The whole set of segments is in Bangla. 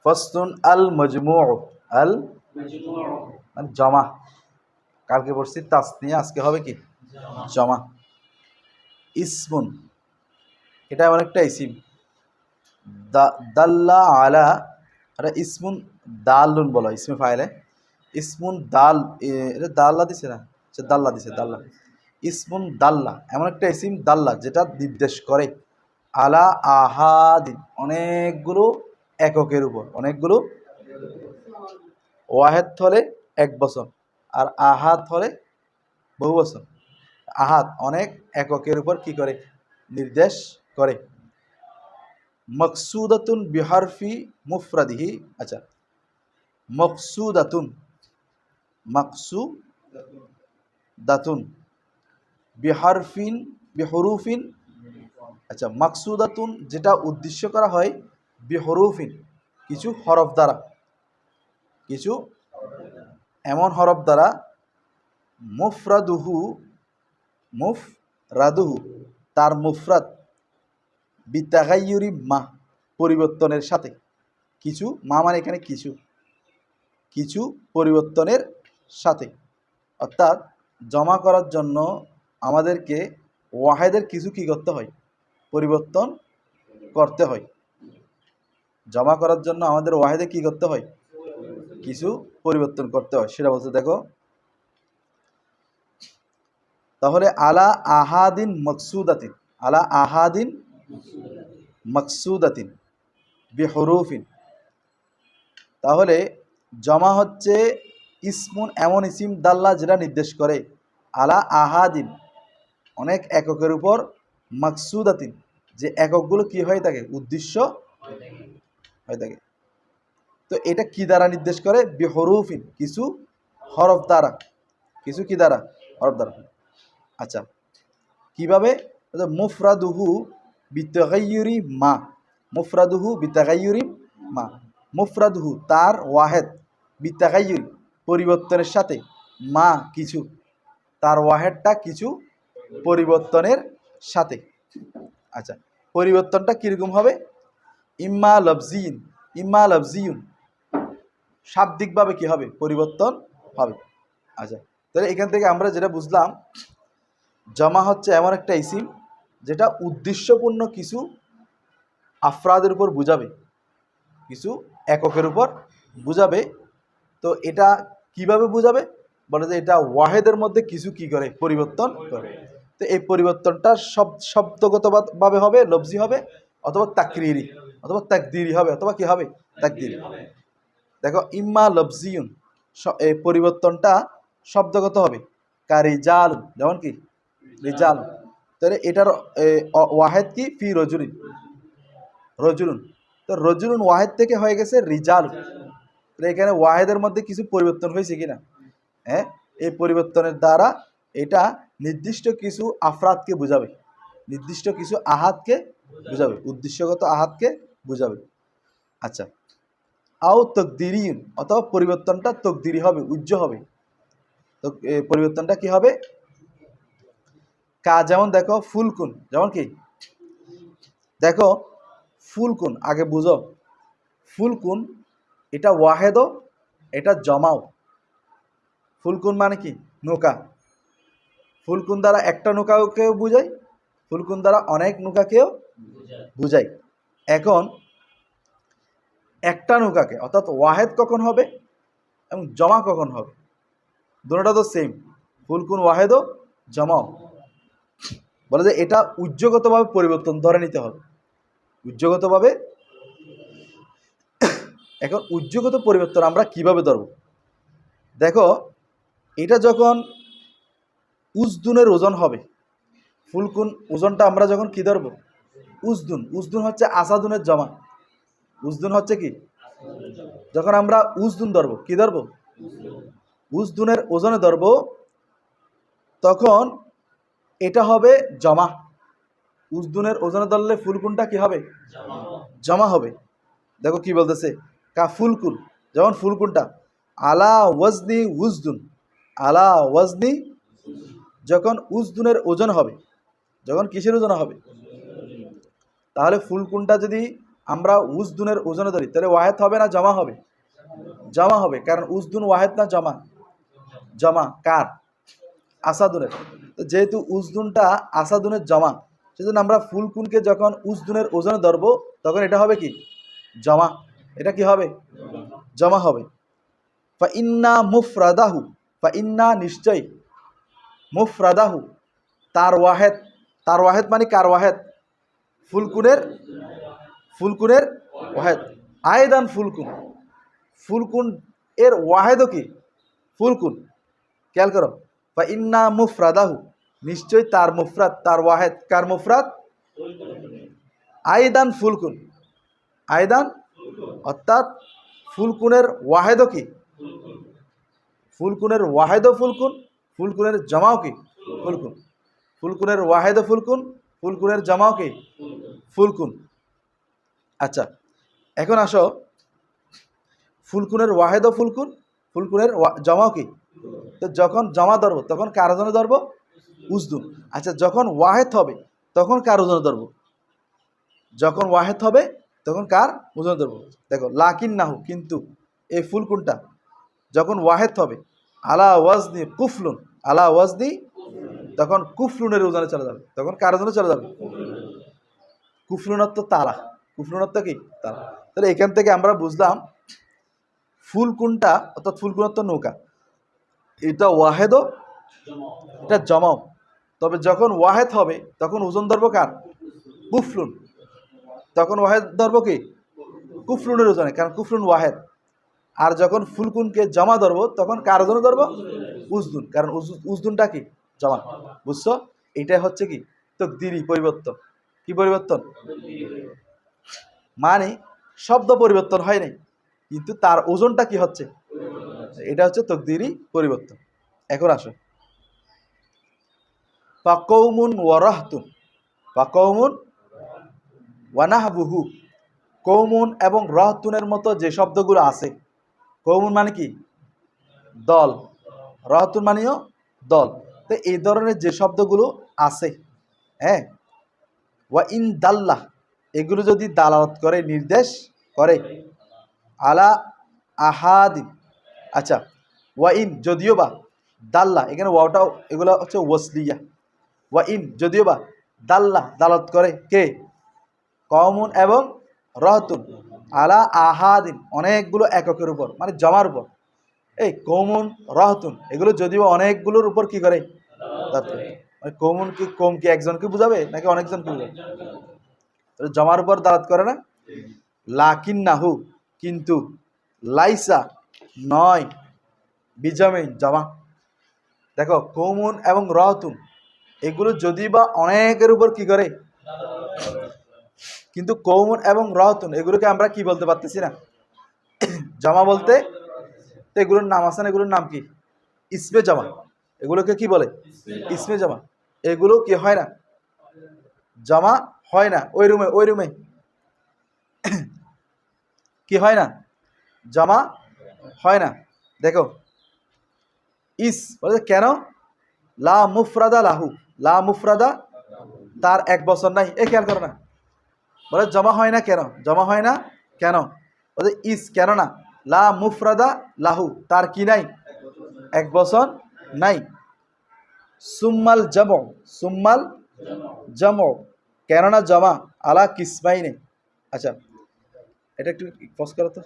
ফাসলুন আল মাজমুউ, আল মানে জমা। কালকে পড়ছি তাসনিয়া, আজকে হবে কি জমা। ইসমুন, এটা এমন একটা ইসিম। দাল্লা আলা, এটা ইসমুন দালুন বলো ইসমে ফাইলে। ইসমুন দাল, এটা দাল্লা দিছে না, আচ্ছা দাল্লা দিছে, দাল্লা। ইসমুন দাল্লা এমন একটা ইসিম, দাল্লা যেটা নির্দেশ করে আলা আহাদিন, অনেকগুলো এককের উপর। অনেকগুলো, ওয়াহেদ হলে এক বছর আর আহাদ হলে বহু বছর। আহাদ অনেক এককের উপর কি করে নির্দেশ করে। মকসুদাতুন বিহারফি মুফরাদিহি, আচ্ছা মকসুদাতুন, মাকসুদাতুন বিহারফিন বিহরুফিন, আচ্ছা মাকসুদাতুন যেটা উদ্দেশ্য করা হয়, বিহরুফিন কিছু হরফ দ্বারা, কিছু এমন হরফ দ্বারা, মুফরাদুহু, মুফরাদুহু তার মুফরাদ, বিতাগাইয়ুরি মা পরিবর্তনের সাথে। কিছু মা মানে এখানে কিছু, কিছু পরিবর্তনের সাথে। অর্থাৎ জমা করার জন্য আমাদেরকে ওয়াহেদের কিছু কি করতে হয়, পরিবর্তন করতে হয়। জমা করার জন্য আমাদের ওয়াহেদে কি করতে হয়, কিছু পরিবর্তন করতে হয়। সেটা বলতে দেখো, তাহলে আলা আহাদিন মকসুদাতিন, আলা আহাদিন মকসুদাতিন বিহরুফিন। তাহলে জমা হচ্ছে ইসমুন এমন ইসিম দাল্লা যেটা নির্দেশ করে আলা আহাদিন অনেক এককের উপর, মকসুদাতিন যে এককগুলো কি হয়ে থাকে, উদ্দেশ্য হয়ে থাকে। তো এটা কি দ্বারা নির্দেশ করে, বিহরুফিন কিছু হরফ দ্বারা, কিছু কি দ্বারা, হরফ দ্বারা। আচ্ছা কিভাবে, মুফরাদুহু বিতাগাইয়ুরি মা, মুফরাদুহু বিতাগাইয়ুরি মা, মুফরাদুহু তার ওয়াহেদ, বিতাগাইয়ুরি পরিবর্তনের সাথে, মা কিছু, তার ওয়াহেদটা কিছু পরিবর্তনের সাথে। আচ্ছা পরিবর্তনটা কীরকম হবে, ইম্মা লফজিন, ইম্মা লফজিউন শাব্দিকভাবে কি হবে, পরিবর্তন হবে। আচ্ছা তাহলে এখান থেকে আমরা যেটা বুঝলাম, জমা হচ্ছে এমন একটা ইসিম যেটা উদ্দেশ্যপূর্ণ কিছু আফরাদের উপর বুঝাবে, কিছু এককের উপর বুঝাবে। তো এটা কিভাবে বুঝাবে, বলে যে এটা ওয়াহেদের মধ্যে কিছু কি করে, পরিবর্তন করে। তো এই পরিবর্তনটা শব্দগতভাবে হবে, লফজি হবে, অথবা তাকরিরি, অথবা তাকদিরি হবে, অথবা কি হবে, তাকদিরি। দেখো ইম্মা লফজিউন, এই পরিবর্তনটা শব্দগত হবে, কারিজাল যেমন কি রিজাল। তাহলে এটার ওয়াহেদ কি, ফি রজুলিন, রজুলুন। তো রজুলুন ওয়াহেদ থেকে হয়ে গেছে রিজাল। এখানে ওয়াহেদের মধ্যে কিছু পরিবর্তন হয়েছে কিনা, হ্যাঁ এই পরিবর্তনের দ্বারা এটা নির্দিষ্ট কিছু আফরাদকে বুঝাবে, নির্দিষ্ট কিছু আহাদকে বুঝাবে, উদ্দেশ্যগত আহাদকে বুঝাবে। আচ্ছা আও তকদিরিন, অথবা পরিবর্তনটা তকদিরি হবে, উজ্জ্ব হবে। তো পরিবর্তনটা কি হবে, কা যেমন দেখো ফুলকুন, যেমন কি দেখো ফুলকুন, আগে বুঝো ফুলকুন এটা ওয়াহেদও, এটা জমাও। ফুলকুন মানে কি, নৌকা। ফুলকুন দ্বারা একটা নৌকাকেও বুঝায়, ফুলকুন দ্বারা অনেক নৌকাকেও বুঝায়। এখন একটা নৌকাকে অর্থাৎ ওয়াহেদ কখন হবে এবং জমা কখন হবে, দুটোটা তো সেম, ফুলকুন ওয়াহেদও জমাও। বলে যে এটা উজ্জ্বগতভাবে পরিবর্তন ধরে নিতে হবে, উজ্জ্বগতভাবে। এখন উজ্জ্বগত পরিবর্তন আমরা কিভাবে ধরব, দেখো এটা যখন উজদুনের ওজন হবে, ফুলকুন ওজনটা আমরা যখন কি ধরব, উজদুন, উজদুন হচ্ছে আসাদুনের জমা, উজদুন হচ্ছে কি, যখন আমরা উজদুন ধরব, কি ধরব, উজদুনের ওজনে ধরব, তখন এটা হবে জমা। উজদুনের ওজনে ধরলে ফুলকুনটা কি হবে, জমা হবে। দেখো কি বলতেছে, কা ফুলকুন, যেমন ফুলকুনটা আলা ওয়াজনি উজদুন, আলা ওয়াজনি, যখন উজদুনের ওজন হবে, যখন কিসের ওজন হবে, তাহলে ফুলকুনটা যদি আমরা উজদুনের ওজনে ধরি, তাহলে ওয়াহেদ হবে না জমা হবে? জমা হবে, কারণ উজদুন ওয়াহেদ না জমা? জমা কার? আসাদুনের। তো যেহেতু উজদুনটা আসাদুনের জমা, সেজন্য আমরা ফুলকুনকে যখন উজদুনের ওজনে ধরবো তখন এটা হবে কি? জমা। এটা কি হবে? জমা হবে। ফা ইন্না মুফরাদাহু, ফা ইন্না নিশ্চয়, মুফরাদাহু তার ওয়াহেদ, তার ওয়াহেদ মানে কার ওয়াহেদ? ফুলকুনের, ফুলকুনের ওয়াহেদ। আয়দান ফুলকুন, ফুলকুন এর ওয়াহেদও কি? ফুলকুন। খেয়াল করো, বা ইন্না মুফরাদাহু নিশ্চয় তার মুফরাদ, তার ওয়াহেদ, কার মুফরাদ? আয়দান ফুলকুন, আয়দান অর্থাৎ ফুলকুনের ওয়াহেদও কি? ফুলকুনের ওয়াহেদও ফুলকুন, ফুলকুনের জামাও কি? ফুলকুন। ফুলকুনের ওয়াহেদও ফুলকুন, ফুলকুনের জামাও কি? ফুলকুন। আচ্ছা, এখন আসো, ফুলকুনের ওয়াহেদও ফুলকুন, ফুলকুনের জামাও কি? তো যখন জমা ধরবো তখন কার ওজনে ধরবো? উজদুন। আচ্ছা, যখন ওয়াহেদ হবে তখন কার ওজনে ধরবো? যখন ওয়াহেদ হবে তখন কার ওজনে ধরবো? দেখো, লাকিন নাহু কিন্তু, এই ফুলকুনটা যখন ওয়াহেদ হবে, আলা ওয়াজনি কুফলুন, আলা ওয়াজনি, তখন কুফলুনের ওজনে চলে যাবে। তখন কার ওজনে চলে যাবে? কুফলুনত্ব তারা, কুফলুনত্ব কি? তারা। তাহলে এখান থেকে আমরা বুঝলাম ফুলকুনটা অর্থাৎ ফুলকুনত্ব নৌকা, এটা ওয়াহেদও, এটা জমাও। তবে যখন ওয়াহেদ হবে তখন ওজন ধরবো কার? কুফলুন। তখন ওয়াহেদ ধরবো কি? কুফলুনের ওজনে, কারণ কুফলুন ওয়াহেদ। আর যখন ফুলকুনকে জমা ধরবো তখন কার ওজনে ধরবো? উজদুন, কারণ উজদুনটা কি? জমা। বুঝছো? এটাই হচ্ছে কি? তকদিরি পরিবর্তন। কি পরিবর্তন? মানে শব্দ পরিবর্তন হয় নাই, কিন্তু তার ওজনটা কি হচ্ছে? এটা হচ্ছে তকদিরি পরিবর্তন। এখন আসো, ফাকৌমুন ওয়ারাহতুন, ফাকৌমুন ওয়ানাহবুহু, কৌমুন এবং রহতুনের মতো যে শব্দগুলো আছে, কৌমুন মানে কি? দল, রহতুন মানেও দল। তো এই ধরনের যে শব্দগুলো আছে, হ্যাঁ, ওয়া ইন দাল্লাহ, এগুলো যদি দালালত করে, নির্দেশ করে, আলা আহাদিন, আচ্ছা, ওয়া ইন যদিও বা, দাল্লা এখানে ওয়াটাও, এগুলো হচ্ছে ওয়াসলিয়া। ওয়া ইন যদিও বা, দাল্লা দালালত করে কে? কওমুন এবং রহতুন, আলা আহাদিন অনেকগুলো এককের উপর, মানে জমার উপর। এই কওমুন রহতুন এগুলো যদিও অনেকগুলোর উপর কি করে? মানে কওমুন কি, কম কি একজনকে বুঝাবে নাকি অনেকজনকে বুঝাবে? জমার উপর দালাত করে না? লাকিন নাহু কিন্তু, লাইসা নয়, বিজামিন জমা। দেখো, কৌমুন এবং রহতুন এগুলো যদি বা অনেকের উপর কি করে, কিন্তু কৌমুন এবং রহতুন এগুলোকে আমরা কি বলতে পারতেছি না, জমা বলতে। তো এগুলোর নাম আছে না, এগুলোর নাম কি? ইসমে জমা। এগুলোকে কি বলে? ইসমে জমা। এগুলো কি হয় না? জমা হয় না। ওই রুমে, ওই রুমে কি হয় না? জমা হয় না। দেখো, ইস বলে কেন? লা মুফরাদা লাহু, লা মুফরাদা তার এক বছর নাই। এ খেয়াল করো না, বলে জমা হয় না কেন? জমা হয় না কেন? বলে ইস কেন না? লা মুফরাদা লাহু তার কি নাই? এক বছর নাই। সুম্মাল জম, সুম্মাল জম, কেননা জমা, আলা কিসমাইনে। আচ্ছা, এটা একটু পজ করো তো।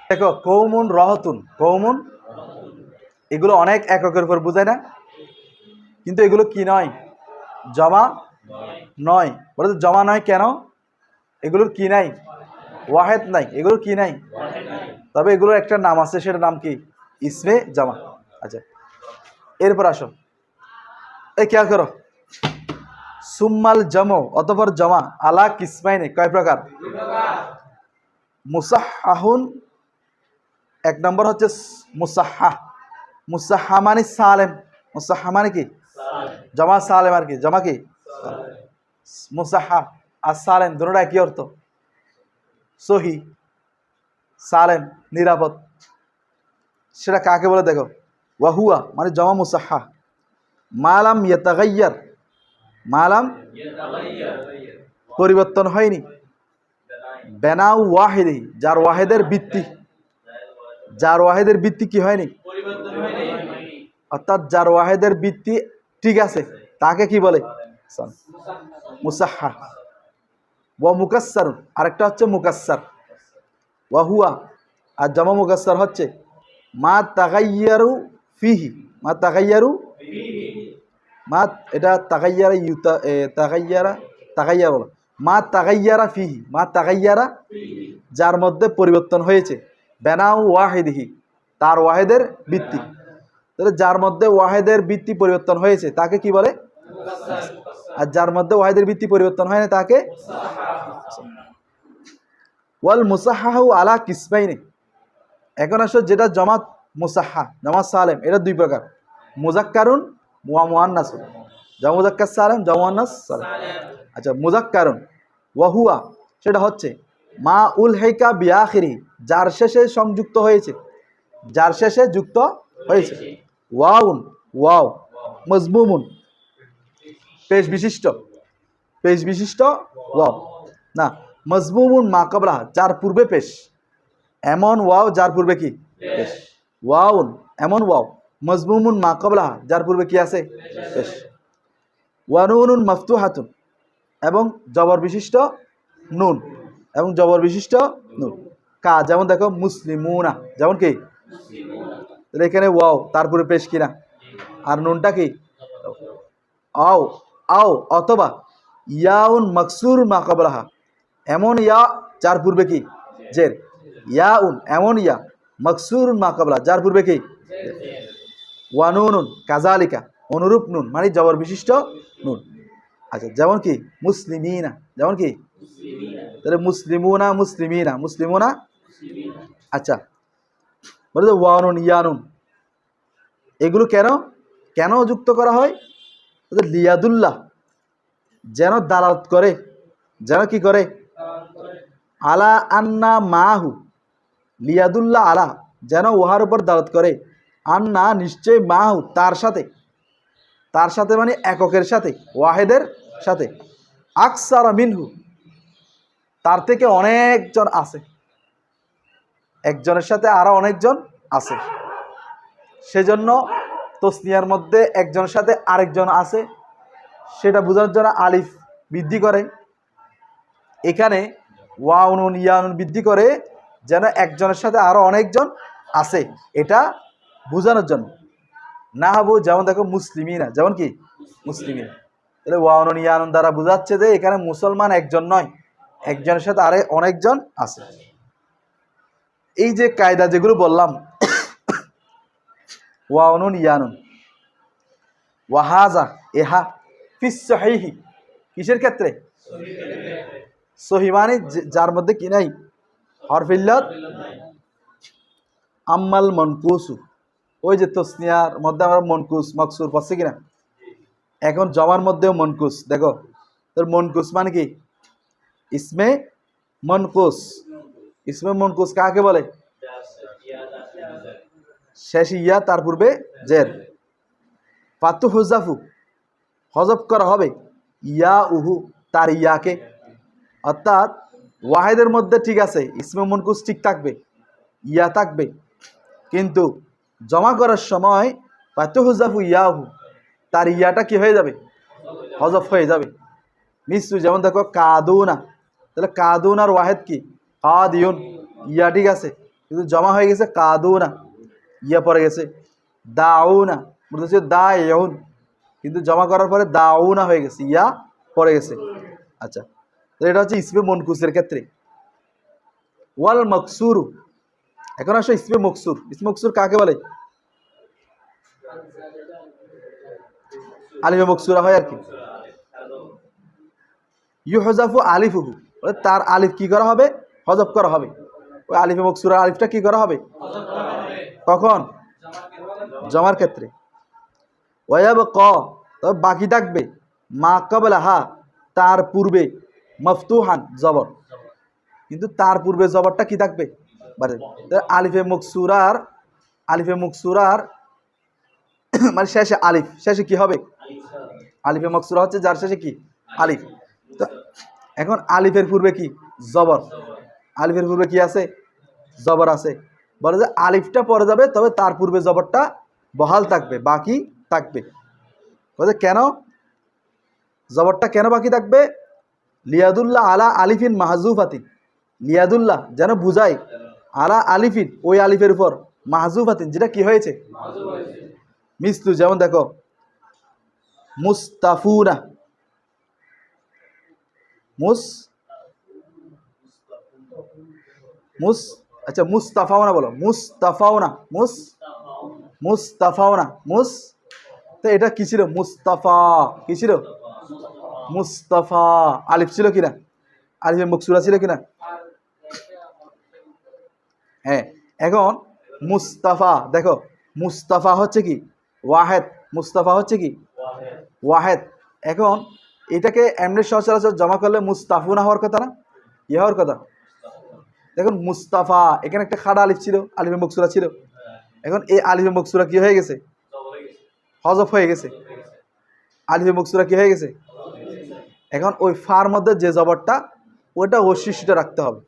দেখো, কৌমুন রহতুন, কৌমুন এগুলো অনেক এককের উপর বুঝায় না, কিন্তু এগুলো কি নয়? জমা নয়। বলে তো জমা নয় কেন? এগুলোর কি নাই? ওয়াহেদ নাই। এগুলোর কি নাই? তবে এগুলোর একটা নাম আছে, সেটার নাম কি? ইসমে জামা। আচ্ছা, এরপর আসো, এই খেয়াল করো, সুম্মাল জমো অতঃপর জমা, আলা কিসমাইনে কয় প্রকার? মুসাহহাহুন, এক নম্বর হচ্ছে মুসাহহা। মুসাহহা মানে সালেম, মুসাহহা মানে কি? জমা সালেম। আর কি জমা কি? মুসাহহা আর সালেম দুটোটা একই অর্থ, সহি, সালেম নিরাপদ। সেটা কাকে বলে? দেখো, ওয়াহুয়া মানে জমা মুসাহহা, মালাম ইয়াতাগাইয়ার, মালাম পরিবর্তন হয়নি। বেনাউ ওয়াহিদি, যার ওয়াহেদের ভিত্তি, যার ওয়াহেদের ভিত্তি কি হয়নি, অর্থাৎ যার ওয়াহেদের ভিত্তি ঠিক আছে, তাকে কি বলে? মুসাহহাহ। ওয়া মুকাসসারুন, আরেকটা হচ্ছে মুকাসসার। ওয়া হুয়া, আর জামা মুকাসসার হচ্ছে মা তাগাইয়ারু ফিহি, মা তাগাইয়ারু, মা এটা তাগাইয়ারা ইউতা তাগাইয়ারা, তাগাইয়া বলো, মা তাগাইয়ারা ফিহি, মা তাগাইয়ারা, যার মধ্যে পরিবর্তন হয়েছে, বেনাউ ওয়াহিদিহি, তার ওয়াহেদের ভিত্তি। তাহলে যার মধ্যে ওয়াহেদের ভিত্তি পরিবর্তন হয়েছে তাকে কি বলে? আর যার মধ্যে ওয়াহেদের ভিত্তি পরিবর্তন হয় না তাকে। ওয়াল মুসাহহাহু আলা কিসমাইনি, এখন আসো যেটা জমাত মুসাহহা, জমাত সালেম, এটা দুই প্রকার, মুজাক্কারুন ওয়া মুআন্নাসুন। জমা মুজাক্কার সালেম, জমা মুআন্নাস সালেম। আচ্ছা, মুজাক্কারুন ওয়া হুয়া, সেটা হচ্ছে মা উলহিকা বিআখিরি, যার শেষে সংযুক্ত হয়েছে, যার শেষে যুক্ত হয়েছে। ওয়াউন, ওয়াও, মজমুমুন, পেশ বিশিষ্ট, পেশ বিশিষ্ট ওয়াও না, মজমুমুন মা ক্বাবলাহা, যার পূর্বে পেশ, এমন ওয়াও যার পূর্বে কি পেশ। ওয়াউন, এমন ওয়াও, মজমুমুন মা ক্বাবলাহা, যার পূর্বে কি আছে, পেশ। ওয়া নুনুন মাফতুহাতুন, এবং জবর বিশিষ্ট নুন, এবং জবর বিশিষ্ট নুন। কা, যেমন দেখো মুসলিমুনা, যেমন কি, এখানে ওয়াও তারপরে পেশ কিনা, আর নুনটা কি, আও, আও, অথবা ইয়াউন মাকসুর মা ক্বাবলাহা, এমন ইয়া যার পূর্বে কি জের। ইয়াউন, এমন ইয়া, মাকসুর মা ক্বাবলাহা, যার পূর্বে কি। ওয়া নুনুন কাযালিকা, অনুরূপ নুন, মানে জবর বিশিষ্ট নুন। আচ্ছা, যেমন কি মুসলিমিনা, যেমন কি, তাহলে মুসলিমুনা, মুসলিমিনা, মুসলিমুনা। আচ্ছা, বলে যে ওয়ানুন, ইয়ানুন, এগুলো কেন কেন যুক্ত করা হয়? লিয়াদুল্লাহ, যেন দালালত করে, যেন কি করে, আলা আন্না মাহু, লিয়াদুল্লাহ আলা, যেন উহার উপর দালালত করে, আন্না, নিশ্চয়, মাহু, তার সাথে, তার সাথে মানে এককের সাথে, ওয়াহেদের সাথে, আকসারা মিনহু, তার থেকে অনেকজন আছে, একজনের সাথে আরো অনেকজন আছে, সেজন্য তসনিয়ার মধ্যে একজনের সাথে আরেকজন আছে সেটা বোঝানোর জন্য আলিফ বৃদ্ধি করে। এখানে ওয়াউনুন, ইয়ানুন বৃদ্ধি করে যেন একজনের সাথে আরো অনেকজন আছে, এটা বোঝানোর জন্য। নাহাবু, যেমন দেখো মুসলিমিনা, যেমন কি মুসলিমিন, তাহলে ওয়াউনুন ইয়ানুন দ্বারা বোঝাচ্ছে যে এখানে মুসলমান একজন নয়, একজনের সাথে আরে অনেকজন আছে। এই যে কায়দা যেগুলো বললাম, ওয়াউনুন ইয়ানুন, ওয়াহাজা, এহা, ফিস সহিহি, কিসের ক্ষেত্রে, সহি মানে যার মধ্যে কি নাই, হরফে ইল্লাত। আম্মাল মনকুসু, ওই যে তসনিয়ার মধ্যে আমরা মনকুস মকসুর পাচ্ছি কিনা, এখন জমার মধ্যেও মনকুস, দেখো তোর মনকুস মানে কি, ইসমে মনকুস। ইসমে মনকুস কাকে বলে? শেষ ইয়া, তার পূর্বে জের। ফাতু হুজাফু, হজব করা হবে, ইয়া উহু, তার ইয়াকে, অর্থাৎ ওয়াহেদের মধ্যে ঠিক আছে ইসমে মনকুস ঠিক থাকবে, ইয়া থাকবে, কিন্তু জমা করার সময় ফাতু হুজাফু ইয়াহু, তার ইয়াটা কি হয়ে যাবে, হজব হয়ে যাবে। মিসু, যেমন দেখো কাদুনা, তাহলে কাদুনার ওয়াহেদ কি, কাদিউন, ইয়া ঠিক আছে, কিন্তু জমা হয়ে গেছে কাদুনা, ইয়া পড়ে গেছে। দাউনা, বলতেছে দাউন, কিন্তু জমা করার পরে দাউনা হয়ে গেছে, ইয়া পড়ে গেছে। আচ্ছা, তো এটা হচ্ছে ইসমে মনকুসের ক্ষেত্রে। ওয়াল মকসুরু, এখন আসো ইসমে মকসুর। ইসমে মকসুর কাকে বলে? আলিফে মকসুরা হয় আর কি। ইউহজাফু আলিফুহু, তার আলিফ কি করা হবে, হজব করা হবে। ওই আলিফে মকসুরা আলিফটা কি করা হবে, কখন, জমার ক্ষেত্রে। ওয়াব ক, তবে বাকি থাকবে মা ক্বাবলাহা, তার পূর্বে, মফতুহান, জবর, কিন্তু তার পূর্বে জবরটা কি থাকবে, আলিফে মকসুরার, আলিফে মকসুরার মানে শেষে আলিফ, শেষে কি হবে, আলিফে মকসুরা হচ্ছে যার শেষে কি আলিফ। তো এখন আলিফের পূর্বে কি জবর, আলিফের পূর্বে কি আছে জবর আছে, বলে যে আলিফটা পরে যাবে তবে তার পূর্বে জবরটা বহাল থাকবে, বাকি থাকবে। বলে কেন জবরটা কেন বাকি থাকবে? লিয়াদুল্লাহ আলা আলিফিন মাহজুফাতিন, লিয়াদুল্লাহ যেন বুঝায়, আলা আলিফিন ওই আলিফের উপর, মাহজুফাতিন যেটা কি হয়েছে মিসলু, যেমন দেখো মুস্তাফুনা, মুস মুস আচ্ছা মুস্তাফাওনা বলো, মুস্তাফাওনা, মুস্তাফাওনা তো এটা কি ছিল? মুস্তাফা, কি ছিল? মুস্তাফা। আলিফ ছিল কিনা? আলিফের মকসুরা ছিল কিনা? হ্যাঁ। এখন মুস্তাফা, দেখো মুস্তাফা হচ্ছে কি ওয়াহেদ, মুস্তাফা হচ্ছে কি ওয়াহেদ। এখন এটাকে এমনি সচরাচর জমা করলে মুস্তাফুনা হওয়ার কথা না, ইয়ে হওয়ার কথা। দেখুন মুস্তাফা, এখানে একটা খাড়া আলিফ ছিল, আলিফে মকসুরা ছিল। এখন এই আলিফে মকসুরা কি হয়ে গেছে? হজফ হয়ে গেছে। আলিফে মকসুরা কি হয়ে গেছে? এখন ওই ফার মধ্যে যে জবরটা, ওটা অবশিষ্ট রাখতে হবে।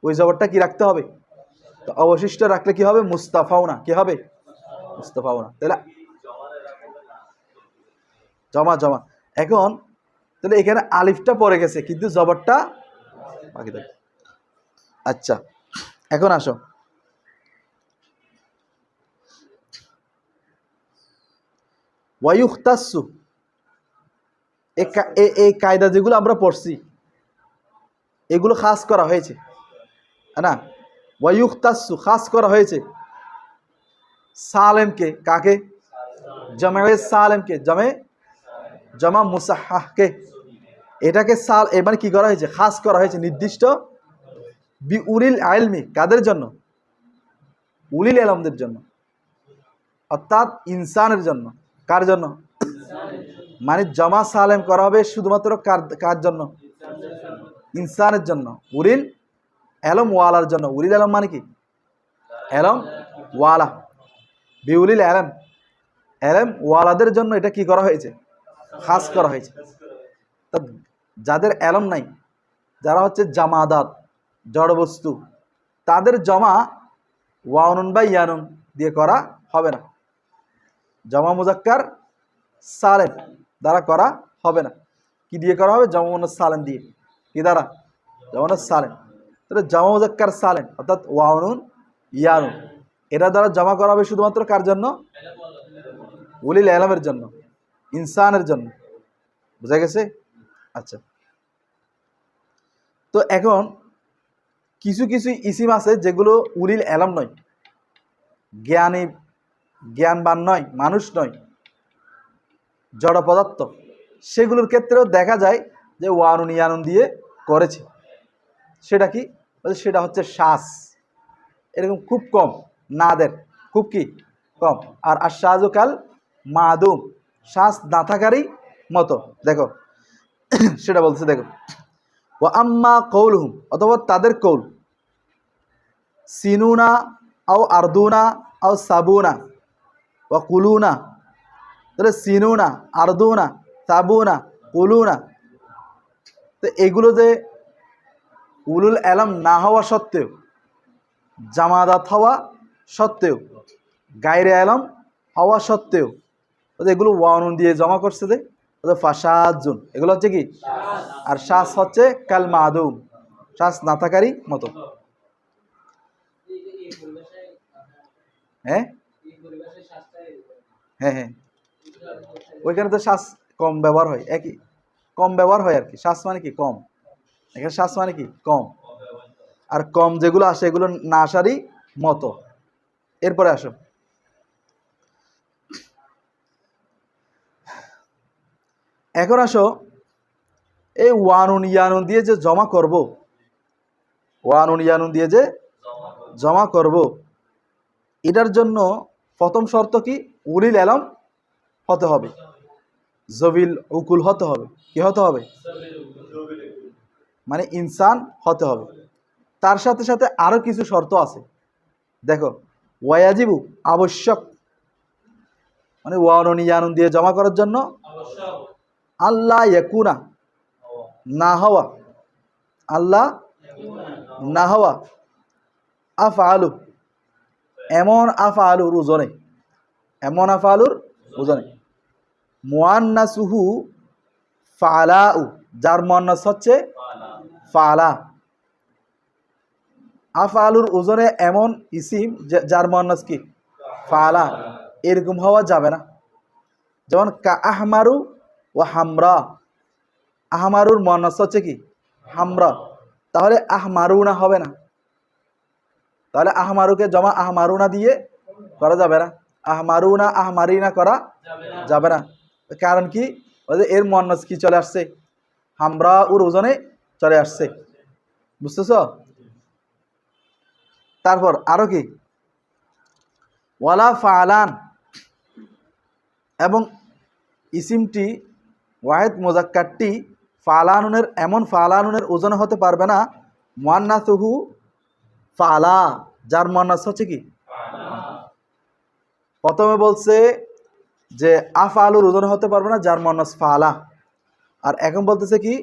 ওই জবরটা কি রাখতে হবে? তো অবশিষ্ট রাখলে কি হবে? মুস্তাফাওনা, কি হবে? মুস্তাফাওনা। তাহলে জমা জমা। এখন তাহলে এখানে আলিফটা পড়ে গেছে কিন্তু জবরটা বাকি থাকে। আচ্ছা, এখন আসো ওয়ায়ুখতাসু, এই কায়দা যেগুলো আমরা পড়ছি এগুলো খাস করা হয়েছে না। ওয়ায়ুখতাসু খাস করা হয়েছে সালেমকে, কাকে? জামে সালেমকে, জামা মুসাহহাহকে। এটাকে সাল এবার কি করা হয়েছে? খাস করা হয়েছে, নির্দিষ্ট বি উলিল ইলমি, কাদের জন্য? উলিল ইলমদের জন্য, অর্থাৎ ইনসানের জন্য। কার জন্য? মানে জামা সালেম করা হবে শুধুমাত্র কার জন্য? ইনসানের জন্য, উলিল এলম ওয়ালার জন্য। উলিল এলম মানে কি? এলম ওয়ালা, বিউলিল এলম, এলম ওয়ালাদের জন্য এটা কি করা হয়েছে? খাস করা হয়েছে। তা যাদের এলম নাই, যারা হচ্ছে জামাদাত, জড়বস্তু, তাদের জমা ওয়ানুন বা ইয়ানুন দিয়ে করা হবে না, জমা মুজাক্কার সালেম দ্বারা করা হবে না। কি দিয়ে করা হবে? জমা মুজাক্কার সালেম দিয়ে। কি দ্বারা? জমা মুজাক্কার সালেম। তাহলে জমা মুজাক্কার সালেম অর্থাৎ ওয়ানুন ইয়ানুন, এটা দ্বারা জমা করা হবে শুধুমাত্র কার জন্য? উলিল ইলমের জন্য, ইনসানের জন্য। বুঝা গেছে? আচ্ছা, তো এখন কিছু কিছু ইসিম আছে যেগুলো উলিল এলম নয়, জ্ঞানী, জ্ঞানবান নয়, মানুষ নয়, জড় পদার্থ, সেগুলোর ক্ষেত্রেও দেখা যায় যে ওয়ানুন ইয়ানুন দিয়ে করেছে। সেটা কি? সেটা হচ্ছে শ্বাস, এরকম খুব কম, নাদের, খুব কি কম। আর আশাজুকাল মাদুম, শ্বাস না থাকারই মতো। দেখো সেটা বলছে, দেখো ও আম্মা কৌলহুম, অথবা তাদের কৌল, সিনুনা আও আরদুনা আও সাবুনা ও কুলুনা। তাহলে সিনুনা, আরদুনা, সাবুনা, কুলুনা, তো এগুলো যে উলুল এলম না হওয়া সত্ত্বেও, জামাদাত হওয়া সত্ত্বেও, গায়রে এলম হওয়া সত্ত্বেও, এগুলো ওয়ানুন দিয়ে জমা করছে যে ফাসাজুন, এগুলো হচ্ছে কি? আর শ্বাস হচ্ছে কাল মাদুম, শ্বাস না থাকারই মতো। হ্যাঁ হ্যাঁ হ্যাঁ, ওইখানে তো শ্বাস কম ব্যবহার হয়, একই কম ব্যবহার হয় আর কি। শ্বাস মানে কি? কম। এখানে শ্বাস মানে কি? কম। আর কম যেগুলো আসে এগুলো না আসারই মতো। এরপরে আসো, এখন আসো এই ওয়ানুন ইয়ানুন দিয়ে যে জমা করব, ওয়ানুন ইয়ানুন দিয়ে যে জমা করব, এটার জন্য প্রথম শর্ত কি? উলিল এলম হতে হবে, জবিল উকুল হতে হবে। কি হতে হবে? মানে ইনসান হতে হবে। তার সাথে সাথে আরো কিছু শর্ত আছে। দেখো ওয়াজিবু, আবশ্যক, মানে ওয়ানুন ইয়ানুন দিয়ে জমা করার জন্য আল্লাহ ইয়াকুনা, না হওয়া, আল্লাহ না হওয়া, আফআলু এমন আফআলুর ওজনে, এমন আফআলুর ওজনে, মুআন্নাসুহু ফালাউ যার মুআন্নাস হচ্ছে ফালা, আফআলুর ওজনে এমন ইসিম যার মুআন্নাস কি ফালা, এরকম হওয়া যাবে না। যেমন কা আহমারু ও হামরা, আহমারুর মুআন্নাস হচ্ছে কি হামরা, তাহলে আহমারুনা হবে না, তাহলে আহমারুকে জমা আহমারুনা দিয়ে করা যাবে না, আহমারুনা আহমারিনা করা যাবে না। কারণ কি, ওই যে এর মুআন্নাস কি চলে আসছে, হামরা উর ওজনে চলে আসছে, বুঝতেছ? তারপর আরো কি, ওয়ালা ফালান, এবং ইসিমটি ওয়াহেদ মুজাক্কারটি ফালানুনের এমন ফালানুনের ওজনে হতে পারবে না, মুআন্নাসুহু ফালা যার মুআন্নাস হচ্ছে কি। প্রথমে বলছে যে আফআলুর ওজনে হতে পারবে না যার মুআন্নাস ফালা, আর এখন বলতেছে কি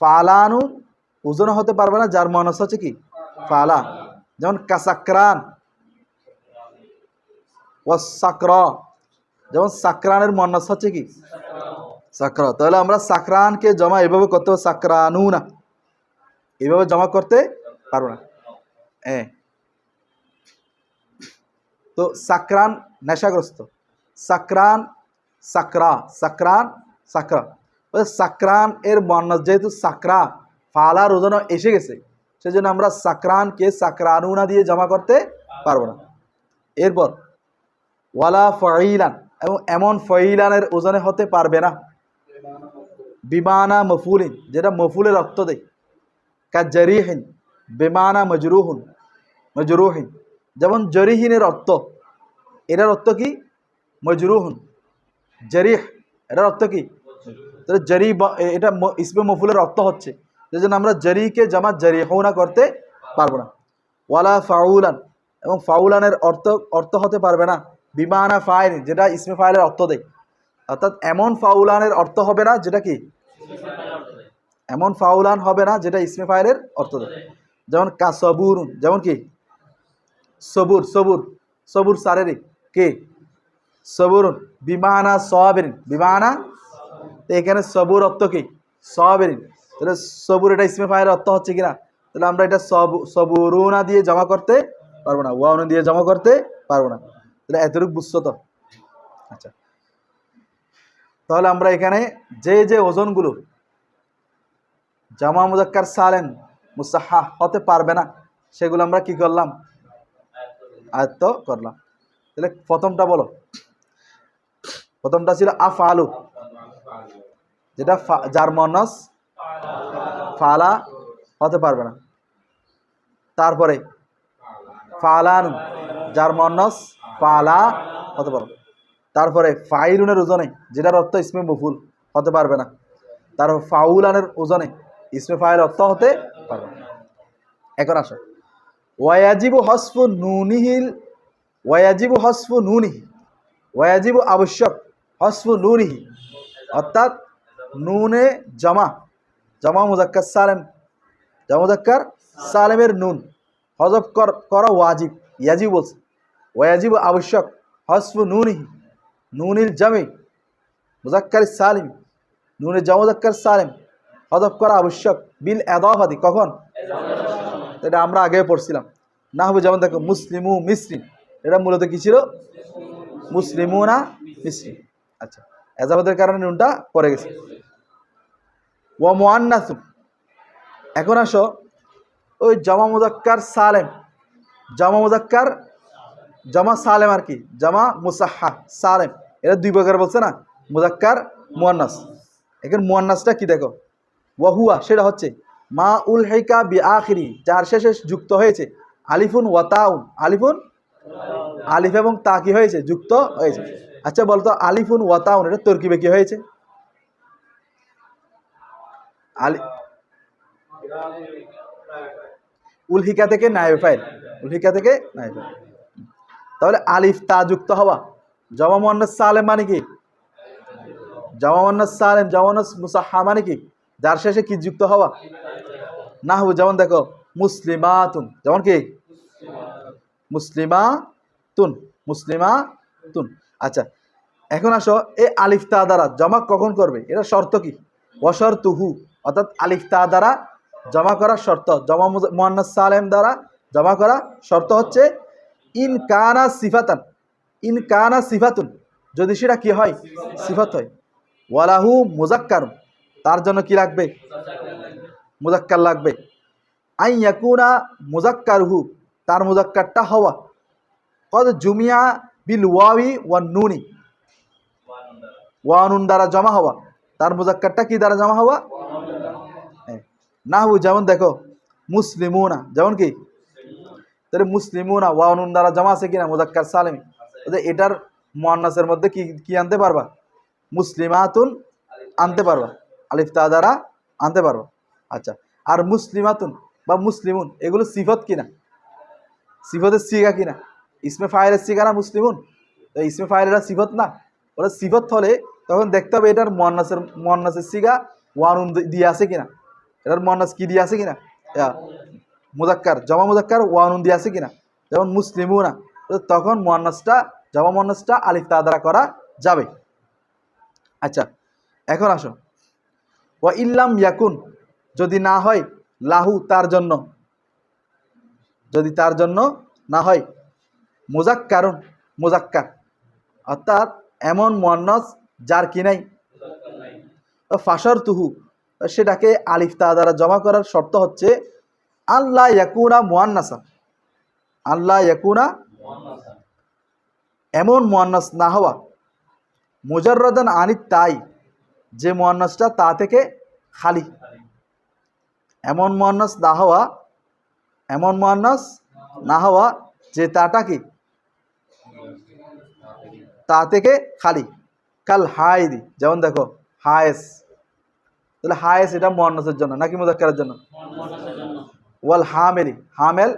ফালানু ওজনে হতে পারবে না যার মুআন্নাস হচ্ছে কি ফালা। যেমন কাসাকরান ওয়াসাকরা, যেমন সাকরানের মুআন্নাস হচ্ছে কি সাকরা, তাহলে আমরা সাকরানকে জমা এভাবে করতে হবে, সাকরানু না, এভাবে জমা করতে পারবো না। তো সাকরান নেশাগ্রস্ত, সাকরান সাকরা, সাকরান সাকরা, সাকরান এর মুআন্নাস যেহেতু সাকরা ফালার ওজনে এসে গেছে, সেজন্য আমরা সাকরানকে সাকরানুনা দিয়ে জমা করতে পারবো না। এরপর ওয়ালা ফাইলান, এবং এমন ফাইলানের ওজনে হতে পারবে না বিমানা মফুলিন যেটা মফুলের অর্থ দেয়, কা জারিহিন বিমানা মজরুহুন মজরুহিন, যেমন জরিহিনের অর্থ, এটার অর্থ কি মজরুহুন, জরিহ এটার অর্থ কি, তাহলে জরি এটা ইসমে মফুলের অর্থ হচ্ছে, সেজন্য আমরা জরিকে জামা জরিহুনা করতে পারবো না। ওয়ালা ফাউলান, এবং ফাউলানের অর্থ হতে পারবে না বিমানা ফাইল যেটা ইসমে ফাইলের অর্থ দেয়, অর্থাৎ এমন ফাউলানের অর্থ হবে না যেটা কি, এমন ফাউলান হবে না যেটা ইসমে ফাইলের অর্থ দেয়। যেমন কাসবুরুন, যেমন কি সবুর, সবুর সবুর শারীরিক কে সবুরুন বিমানা সাবিরিন, বিমানা, তো এখানে সবুর অর্থ কি সাবিরিন, তাহলে সবুর এটা ইসমে ফাইলের অর্থ হচ্ছে কিনা, তাহলে আমরা এটা সবুরুনা দিয়ে জমা করতে পারবো না, ওয়াউন দিয়ে জমা করতে পারবো না। তাহলে এতটুকু বুঝছো তো? আচ্ছা, তাহলে আমরা এখানে যে যে ওজনগুলো জামা মুজাক্কার সালেম মুসাহহাহ হতে পারবে না সেগুলো আমরা কি করলাম, আয়ত্ত করলাম। তাহলে প্রথমটা বলো, প্রথমটা ছিল আফআলু, যেটা যার মুআন্নাস ফালা হতে পারবে না। তারপরে ফালানু যার মুআন্নাস ফালা হতে পারবে। তারপরে ফাইলুনের ওজনে যেটার অর্থ ইসমে মফুল হতে পারবে না। তারপর ফাউলানের ওজনে ইসমে ফাইল অর্থ হতে পারবে না। এখন আসো, ওয়াজিবু হসফু নুনিহিল, ওয়াজিবু হসফু নুনিহি, ওয়াজিবু আবশ্যক হসফু নুনিহি, অর্থাৎ নুনে জমা, জমা মুজাক্কার সালেম, জমা মুজাক্কার সালেমের নুন হযফ করা ওয়াজিব, ইয়াজিব বলছে, ওয়াজিবু আবশ্যক হসফু নুনিহি, নুনিল জামি মুজাক্কার সালিম, নুনে জমা মুজাক্কার সালেম হযফ করা আবশ্যক বিল ইদাফাতি, কখন, এটা আমরা আগে পড়ছিলাম নাহবু, যেমন দেখো মুসলিমু মিসরিন, এটা মূলত কি ছিল মুসলিমুনা মিসরিন। আচ্ছা, এজাবাতের কারণে নুনটা পড়ে গেছে। ওয়া মুআন্নাসু, এখন আসো ওই জামা মুজাক্কার সালেম, জামা মুজাক্কার জামা সালেম আর কি জামা মুসাহহা সালেম, এটা দুই প্রকার বলছে না, মুজাক্কার মুআন্নাস। এখন মুআন্নাসটা কি দেখো, ওয়াহুয়া সেটা হচ্ছে মা উলহিকা বি আখিরি, যার শেষে যুক্ত হয়েছে আলিফুন ওয়া তাউন, আলিফুন, আলিফ এবং তা কি হয়েছে যুক্ত হয়েছে। আচ্ছা বলতো আলিফুন ওয়া তাউন এটা তরকিবে কি হয়েছে, উলহিকা থেকে নায়েবে ফাইল, উলহিকা থেকে নায়েবে ফাইল, তাহলে আলিফ তা যুক্ত হওয়া জামা মুআন্নাস সালেম মানে কি জামা মুয়ান্নাস সালিম, জামা মুয়ান্নাস মুসাহহা মানে কি? যার শেষে কি যুক্ত হওয়া? নাহু, যেমন দেখো মুসলিমাতুন, যেমন কি মুসলিমাতুন, মুসলিমাতুন। আচ্ছা, এখন আসো এই আলিফ তা দ্বারা জমা কখন করবে? এটা শর্ত কি? ওয়াশরতুহু, অর্থাৎ আলিফ তা দ্বারা জমা করার শর্ত, জমা মুয়ান্নাস সালিম দ্বারা জমা করা শর্ত হচ্ছে ইন কানা সিফাতান, ইন কানা সিফাতুন, যদি সেটা কি হয়? সিফাত হয়। ওয়ালাহু মুজাক্কারুন, তার জন্য কি লাগবে? মুজাক্কার লাগবে। আই ইয়াকুনা মুজাক্কারহু, তার মুজাক্কারটা হওয়া। কদ জুমিয়া বিল ওয়াwi ওয়ান নুনি, ওয়া নুন দ্বারা জমা হওয়া। তার মুজাক্কারটা কি দ্বারা জমা হওয়া? হ্যাঁ। নাহু, যেমন দেখো মুসলিমুনা, যেমন কি? তাহলে মুসলিমুনা ওয়া নুন দ্বারা জমা আছে কিনা মুজাক্কার সালিম? এটার মুয়ান্নাসের মধ্যে কি কি আনতে পারবা? মুসলিমাতুন আনতে পারবা, আলিফ তা দ্বারা আনতে পারবা। আচ্ছা, আর মুসলিমাতুন বা মুসলিমুন এগুলো সিফত কিনা? সিফতের সিগা কিনা? ইসমে ফাইলের সিগা না মুসলিমুন? তো ইসমে ফাইলেরা সিফত না? ওরা সিফত হলে তখন দেখতে হবে এটার মুয়ান্নাসের সিগা ওয়ানুন দিয়ে আছে কিনা, এটার মুয়ান্নাস কি দিয়ে আছে কিনা, মুজাক্কার জমা মুজাক্কার ওয়ানুন দিয়ে আছে কিনা। যেমন মুসলিমুনা, তখন মুয়ান্নাসটা জমা মুয়ান্নাসটা আলিফ তা দ্বারা করা যাবে। আচ্ছা, এখন আসো ওয়া ইল্লাম ইয়াকুন, যদি না হয় লাহু, তার জন্য, যদি তার জন্য না হয় মুজাক্কারুন, মুজাক্কার, অর্থাৎ এমন মুয়ান্নাস যার কি নাই, ফাশরতুহু, সেটাকে আলিফ তা দ্বারা জমা করার শর্ত হচ্ছে আল্লাহ ইয়াকুনা মুয়ান্নাসা, আল্লাহ ইয়াকুনা, এমন মুয়ান্নাস না হওয়া, মুজাররাদান আনিত তাই, যে মুয়ান্নাসটা তা থেকে খালি। এমন মুয়ান্নাস না হওয়া, এমন মুয়ান্নাস না হওয়া যে তাটা কি তা থেকে খালি। কাল হাইদি, যেমন দেখো হায়েস, তাহলে হায়েস এটা মুয়ান্নাসের জন্য নাকি মুজাক্কারের জন্য? ওয়াল হামেলি, হামেল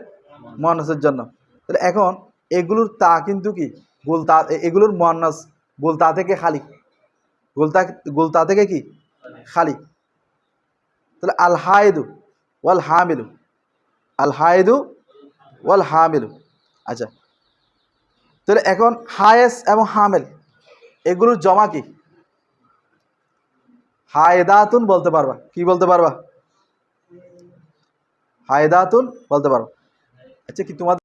মুয়ান্নাসের জন্য। তাহলে এখন এগুলোর তা কিন্তু কি গোলতা, এগুলোর মুয়ান্নাস গোলতা থেকে খালি, গোলতা থেকে কি খালি। তাহলে আল হায়েদু ওয়াল হামিলু, আল হায়েদু ওয়াল হামিলু। আচ্ছা, তাহলে এখন হায়েস এবং হামেল এগুলোর জমা কি? হায়দাতুন বলতে পারবা, কি বলতে পারবা? হায়দাতুন বলতে পারবা। আচ্ছা, কি তোমাদের